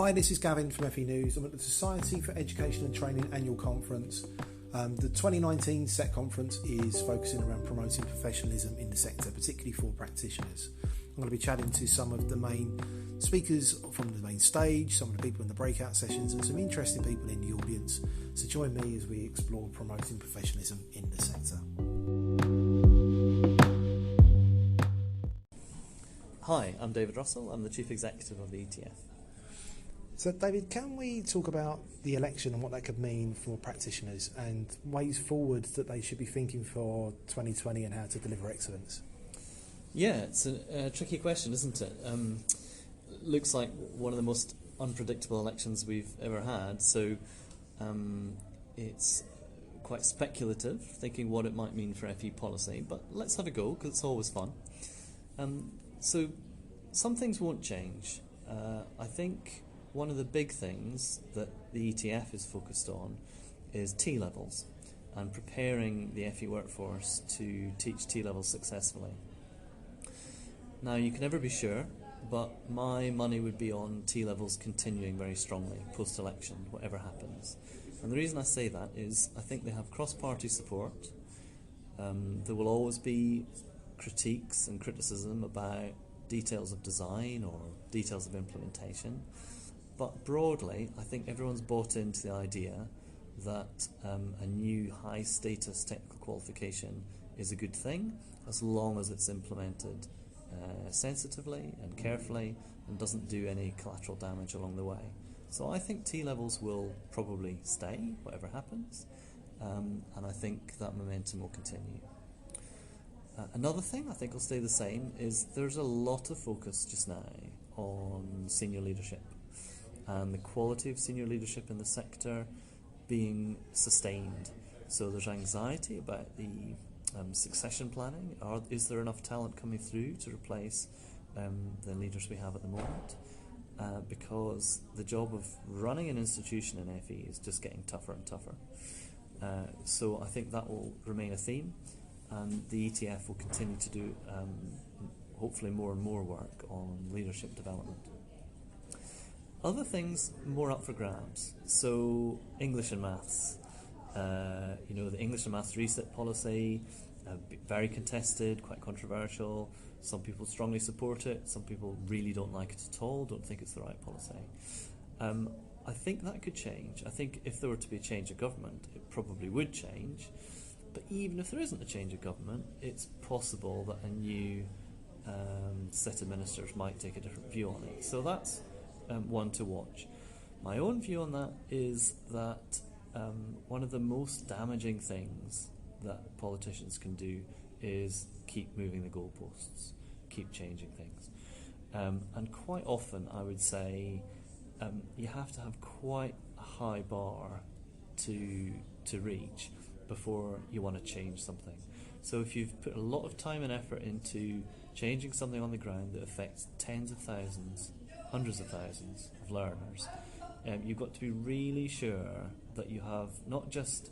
Hi, this is Gavin from FE News. I'm at the Society for Education and Training annual conference. The 2019 SET conference is focusing around promoting professionalism in the sector, particularly for practitioners. I'm going to be chatting to some of the main speakers from the main stage, some of the people in the breakout sessions, and some interesting people in the audience. So join me as we explore promoting professionalism in the sector. Hi, I'm David Russell. I'm the Chief Executive of the ETF. So David, can we talk about the election and what that could mean for practitioners and ways forward that they should be thinking for 2020 and how to deliver excellence? Yeah, it's a tricky question, isn't it? Looks like one of the most unpredictable elections we've ever had, so it's quite speculative, thinking what it might mean for FE policy, but let's have a go, because it's always fun. So some things won't change. I think one of the big things that the ETF is focused on is T-levels and preparing the FE workforce to teach T-levels successfully. Now, you can never be sure, but my money would be on T-levels continuing very strongly post-election, whatever happens. And the reason I say that is I think they have cross-party support. There will always be critiques and criticism about details of design or details of implementation, but broadly I think everyone's bought into the idea that a new high status technical qualification is a good thing as long as it's implemented sensitively and carefully and doesn't do any collateral damage along the way. So I think T-levels will probably stay whatever happens, and I think that momentum will continue. Another thing I think will stay the same is there's a lot of focus just now on senior leadership and the quality of senior leadership in the sector being sustained. So there's anxiety about the succession planning. Is there enough talent coming through to replace the leaders we have at the moment? Because the job of running an institution in FE is just getting tougher and tougher. So I think that will remain a theme. And the ETF will continue to do hopefully more and more work on leadership development. Other things more up for grabs. So English and maths. The English and maths reset policy, very contested, quite controversial. Some people strongly support it. Some people really don't like it at all, don't think it's the right policy. I think that could change. I think if there were to be a change of government, it probably would change. But even if there isn't a change of government, it's possible that a new set of ministers might take a different view on it. So that's one to watch. My own view on that is that one of the most damaging things that politicians can do is keep moving the goalposts, keep changing things. And quite often, I would say, you have to have quite a high bar to reach before you want to change something. So if you've put a lot of time and effort into changing something on the ground that affects tens of thousands, hundreds of thousands of learners, you've got to be really sure that you have not just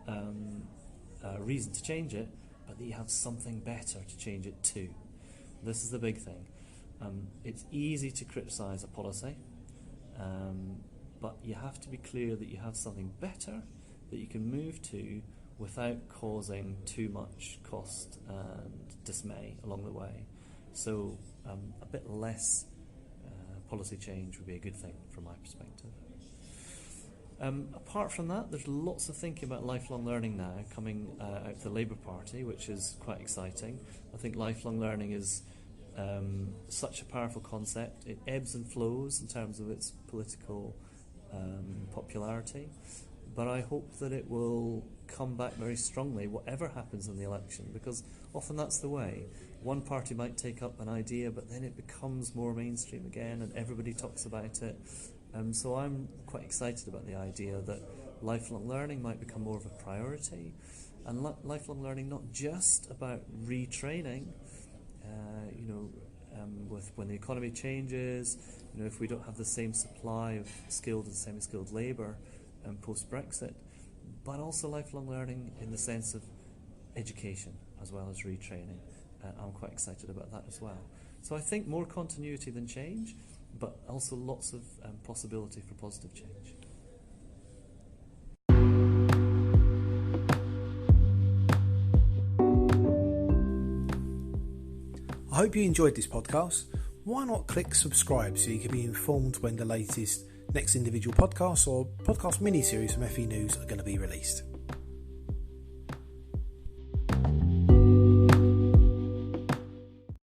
a reason to change it, but that you have something better to change it to. This is the big thing. It's easy to criticise a policy, but you have to be clear that you have something better that you can move to without causing too much cost and dismay along the way. So a bit less policy change would be a good thing from my perspective. Apart from that, there's lots of thinking about lifelong learning now coming out of the Labour Party, which is quite exciting. I think lifelong learning is such a powerful concept. It ebbs and flows in terms of its political popularity, but I hope that it will come back very strongly whatever happens in the election, because often that's the way. One party might take up an idea, but then it becomes more mainstream again and everybody talks about it. So I'm quite excited about the idea that lifelong learning might become more of a priority, and lifelong learning not just about retraining, with when the economy changes, if we don't have the same supply of skilled and semi-skilled labour post-Brexit, but also lifelong learning in the sense of education as well as retraining. I'm quite excited about that as well. So I think more continuity than change, but also lots of possibility for positive change. I hope you enjoyed this podcast. Why not click subscribe so you can be informed when the latest Next Individual podcasts or podcast mini-series from FE News are going to be released.